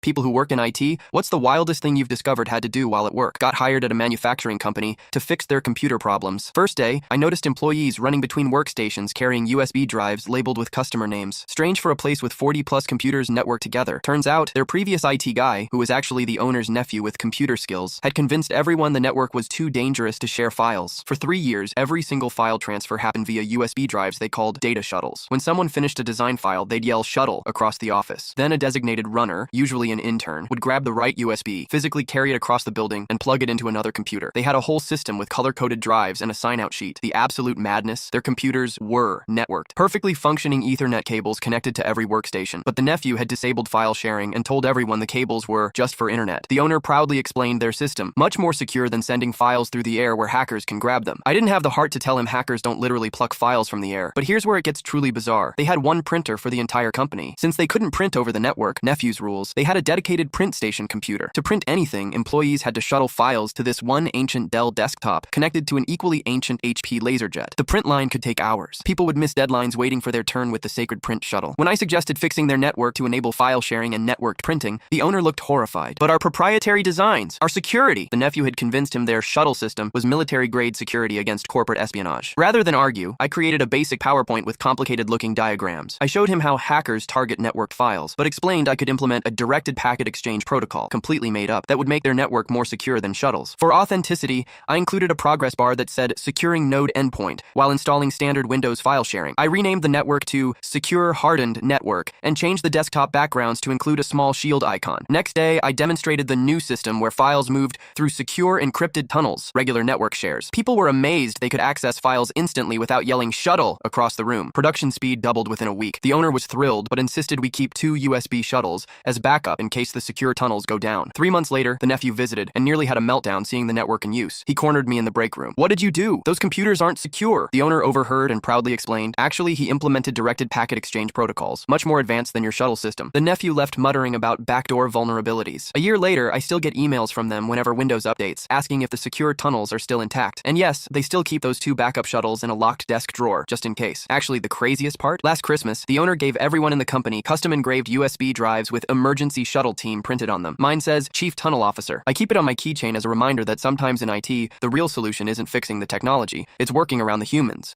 People who work in IT, what's the wildest thing you've discovered had to do while at work? Got hired at a manufacturing company to fix their computer problems. First day, I noticed employees running between workstations carrying USB drives labeled with customer names. Strange for a place with 40+ computers networked together. Turns out, their previous IT guy, who was actually the owner's nephew with computer skills, had convinced everyone the network was too dangerous to share files. For 3 years, every single file transfer happened via USB drives they called data shuttles. When someone finished a design file, they'd yell "shuttle" across the office. Then a designated runner, usually an intern, would grab the right USB, physically carry it across the building, and plug it into another computer. They had a whole system with color-coded drives and a sign-out sheet. The absolute madness. Their computers were networked. Perfectly functioning Ethernet cables connected to every workstation. But the nephew had disabled file sharing and told everyone the cables were just for internet. The owner proudly explained their system, much more secure than sending files through the air where hackers can grab them. I didn't have the heart to tell him hackers don't literally pluck files from the air. But here's where it gets truly bizarre. They had one printer for the entire company. Since they couldn't print over the network, nephew's rules, they had a dedicated print station computer. To print anything, employees had to shuttle files to this one ancient Dell desktop connected to an equally ancient HP LaserJet. The print line could take hours. People would miss deadlines waiting for their turn with the sacred print shuttle. When I suggested fixing their network to enable file sharing and networked printing, the owner looked horrified. But our proprietary designs, our security, the nephew had convinced him their shuttle system was military-grade security against corporate espionage. Rather than argue, I created a basic PowerPoint with complicated-looking diagrams. I showed him how hackers target networked files, but explained I could implement a directed packet exchange protocol, completely made up, that would make their network more secure than shuttles. For authenticity, I included a progress bar that said Securing Node Endpoint while installing standard Windows file sharing. I renamed the network to Secure Hardened Network and changed the desktop backgrounds to include a small shield icon. Next day, I demonstrated the new system where files moved through secure encrypted tunnels, regular network shares. People were amazed they could access files instantly without yelling "shuttle" across the room. Production speed doubled within a week. The owner was thrilled, but insisted we keep 2 USB shuttles as backup in case the secure tunnels go down. 3 months later, the nephew visited and nearly had a meltdown seeing the network in use. He cornered me in the break room. "What did you do? Those computers aren't secure." The owner overheard and proudly explained, "Actually, he implemented directed packet exchange protocols, much more advanced than your shuttle system." The nephew left muttering about backdoor vulnerabilities. A year later, I still get emails from them whenever Windows updates, asking if the secure tunnels are still intact. And yes, they still keep those 2 backup shuttles in a locked desk drawer, just in case. Actually, the craziest part? Last Christmas, the owner gave everyone in the company custom-engraved USB drives with "Emergency Shuttle Team" printed on them. Mine says Chief Tunnel Officer. I keep it on my keychain as a reminder that sometimes in IT, the real solution isn't fixing the technology, it's working around the humans.